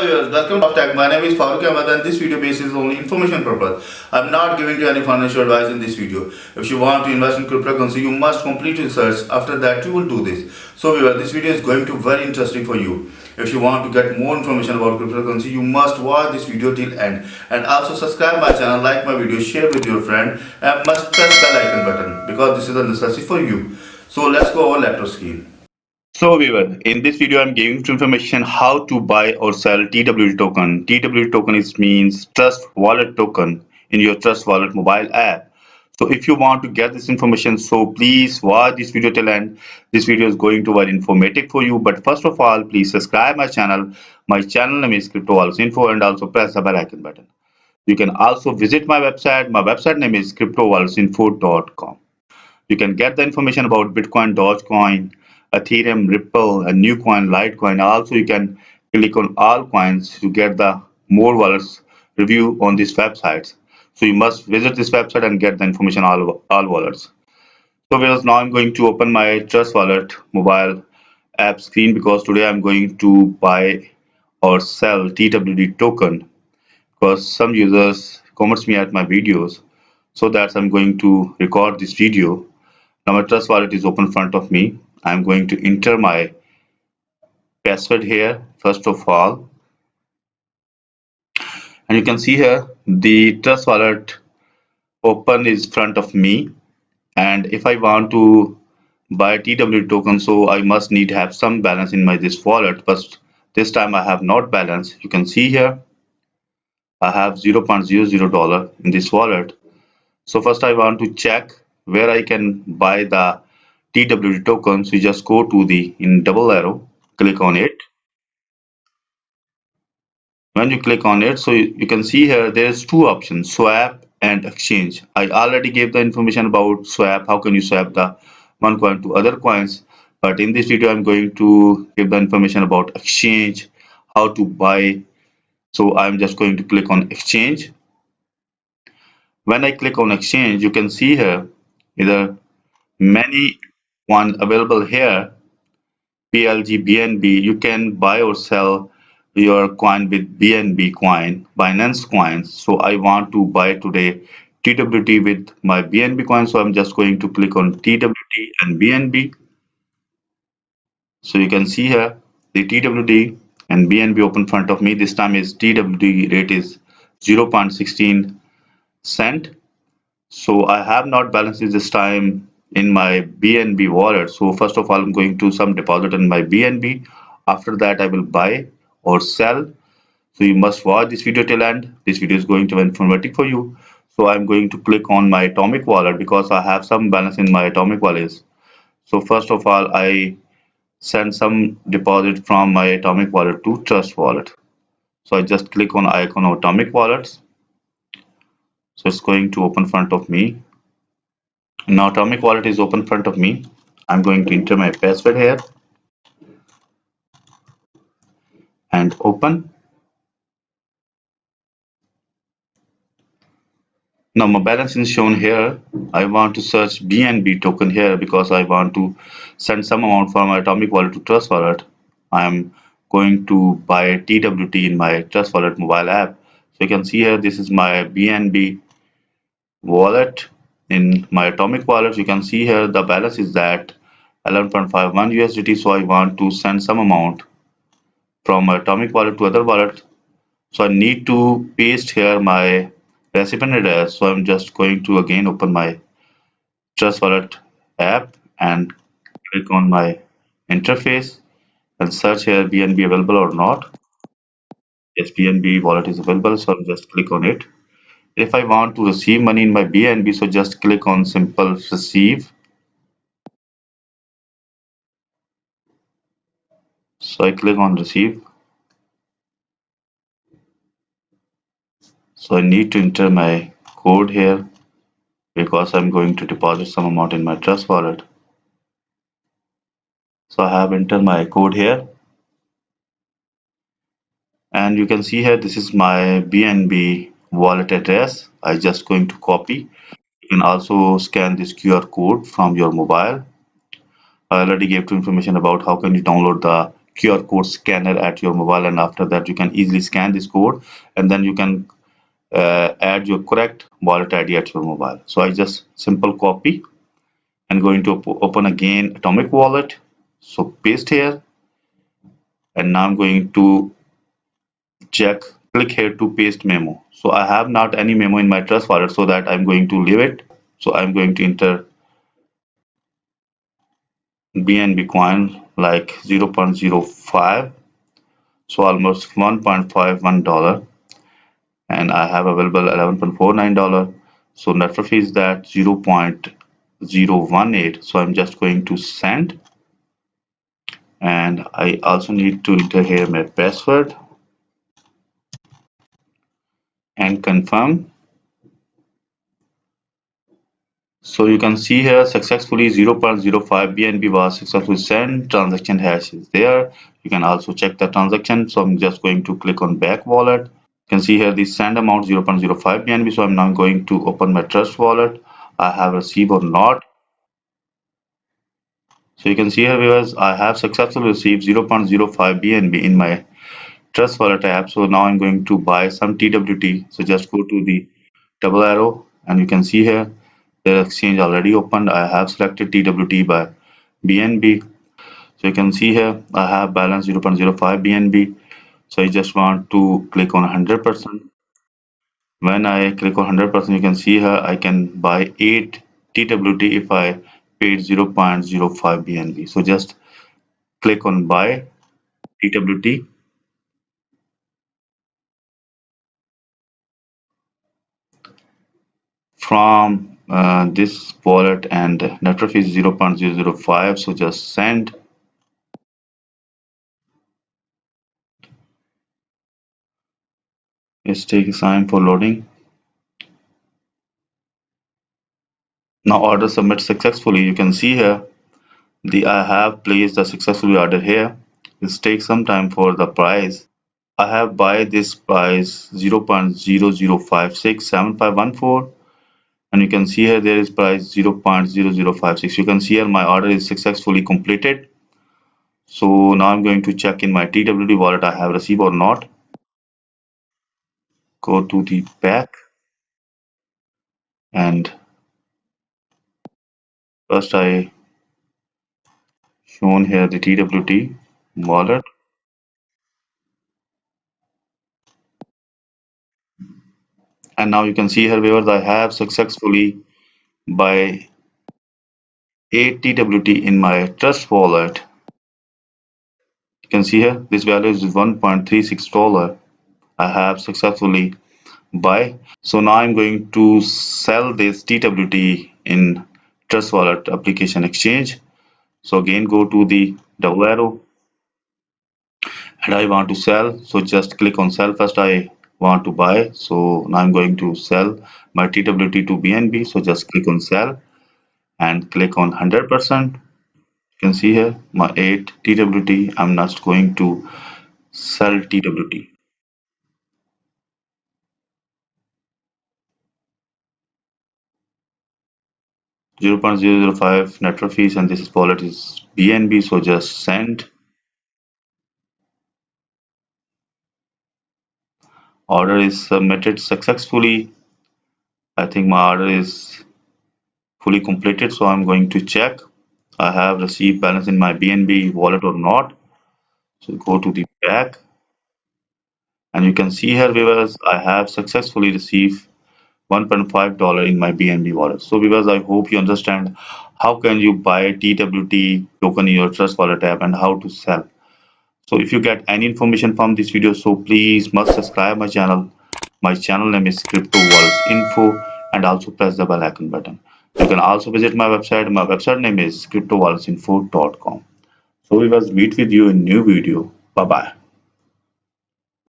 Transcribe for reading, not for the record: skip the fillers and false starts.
viewers, welcome to Tech. My name is Farooq Ahmed and this video base is only information purpose. I'm not giving you any financial advice in this video. If you want to invest in cryptocurrency, you must complete research. After that, you will do this. So viewers, this video is going to be very interesting for you. If you want to get more information about cryptocurrency, you must watch this video till end. And also subscribe my channel, like my video, share with your friend and must press the icon button because this is a necessity for you. So let's go over laptop screen. So viewer, in this video I'm giving you information how to buy or sell TWT token. TWT token means Trust Wallet token in your Trust Wallet mobile app. So if you want to get this information, so please watch this video till end. This video is going to be very informative for you. But first of all, please subscribe my channel. My channel name is Crypto Wallets Info and also press the bell icon button. You can also visit my website. My website name is cryptowalletsinfo.com. You can get the information about Bitcoin, Dogecoin, Ethereum, Ripple, and new coin, Litecoin. Also, you can click on all coins to get the more wallets review on these websites. So you must visit this website and get the information all wallets. So viewers, now I'm going to open my Trust Wallet mobile app screen because today I'm going to buy or sell TWT token because some users comments me at my videos. So that's I'm going to record this video. Now my Trust Wallet is open in front of me. I'm going to enter my password here first of all, and you can see here the Trust Wallet open is front of me. And if I want to buy TWT token, so I must need have some balance in my this wallet. But this time I have not balance. You can see here I have $0.00 in this wallet. So first I want to check where I can buy the TWT token. So you just go to the in double arrow, click on it. When you click on it, so you can see here there's two options, swap and exchange. I already gave the information about swap, how can you swap the one coin to other coins. But in this video I'm going to give the information about exchange, how to buy. So I'm just going to click on exchange. When I click on exchange, you can see here either many one available here, PLG, BNB. You can buy or sell your coin with BNB coin, Binance coins. So I want to buy today TWT with my BNB coin. So I'm just going to click on TWT and BNB. So you can see here the TWT and BNB open in front of me. This time is TWT rate is 0.16 cent. So I have not balanced this time in my BNB wallet. So first of all, I'm going to some deposit in my BNB. After that, I will buy or sell. So you must watch this video till end. This video is going to be informative for you. So I'm going to click on my Atomic wallet because I have some balance in my Atomic wallet. So first of all, I send some deposit from my Atomic wallet to Trust wallet. So I just click on icon of Atomic wallets. So it's going to open in front of me. Now Atomic wallet is open in front of me. I'm going to enter my password here and open. Now my balance is shown here. I want to search BNB token here because I want to send some amount from my Atomic wallet to Trust wallet. I am going to buy TWT in my Trust wallet mobile app. So you can see here this is my BNB wallet. In my Atomic wallet, you can see here the balance is that 11.51 USDT. So I want to send some amount from my Atomic wallet to other wallet. So I need to paste here my recipient address. So I'm just going to again open my Trust Wallet app and click on my interface and search here BNB available or not. Yes, BNB wallet is available, so I'll just click on it. If I want to receive money in my BNB, so just click on simple receive. So I click on receive. So I need to enter my code here because I'm going to deposit some amount in my Trust wallet. So I have entered my code here, and you can see here this is my BNB wallet address. I just going to copy. You can also scan this QR code from your mobile. I already gave you information about how can you download the QR code scanner at your mobile, and after that you can easily scan this code, and then you can add your correct wallet ID at your mobile. So I just simple copy and going to open again Atomic Wallet. So paste here, and now I'm going to check, click here to paste memo. So I have not any memo in my Trust Wallet, so that I'm going to leave it. So I'm going to enter BNB coin like 0.05, so almost $1.51, and I have available $11.49. So network fee is that 0.018. So I'm just going to send, and I also need to enter here my password and confirm. So you can see here successfully 0.05 BNB was successfully sent. Transaction hash is there. You can also check the transaction. So I'm just going to click on back wallet. You can see here the send amount 0.05 BNB. So I'm now going to open my Trust Wallet. I have received or not. So you can see here viewers, I have successfully received 0.05 BNB in my Trust Wallet app. So now I'm going to buy some TWT. So just go to the double arrow, and you can see here the exchange already opened. I have selected TWT by BNB. So you can see here I have balance 0.05 BNB. So I just want to click on 100%. When I click on 100%, you can see here I can buy 8 TWT if I paid 0.05 BNB. So just click on buy TWT. From this wallet, and network is 0.005. So just send. It's taking time for loading. Now order submit successfully. You can see here the I have placed the successfully order here. It takes some time for the price. I have buy this price 0.00567514, and you can see here there is price 0.0056. You can see here my order is successfully completed. So now I'm going to check in my TWT wallet I have received or not. Go to the back, and first I shown here the TWT wallet, and now you can see here viewers I have successfully buy 8 TWT in my Trust Wallet. You can see here this value is $1.36. I have successfully buy. So now I'm going to sell this TWT in Trust Wallet application exchange. So again go to the double arrow, and I want to sell. So just click on sell. First I want to buy. So now I'm going to sell my TWT to BNB. So just click on sell and click on 100%. You can see here my 8 TWT. I'm not going to sell TWT. 0.005 network fees, and this wallet is BNB. So just send. Order is submitted successfully. I think my order is fully completed. So I'm going to check I have received balance in my BNB wallet or not. So go to the back, and you can see here viewers I have successfully received $1.5 in my BNB wallet. So viewers, I hope you understand how can you buy TWT token in your Trust Wallet app and how to sell. So if you get any information from this video, so please must subscribe my channel. My channel name is Crypto Wallets Info, and also press the bell icon button. You can also visit my website. My website name is cryptowalletsinfo.com. So we will meet with you in new video. Bye bye.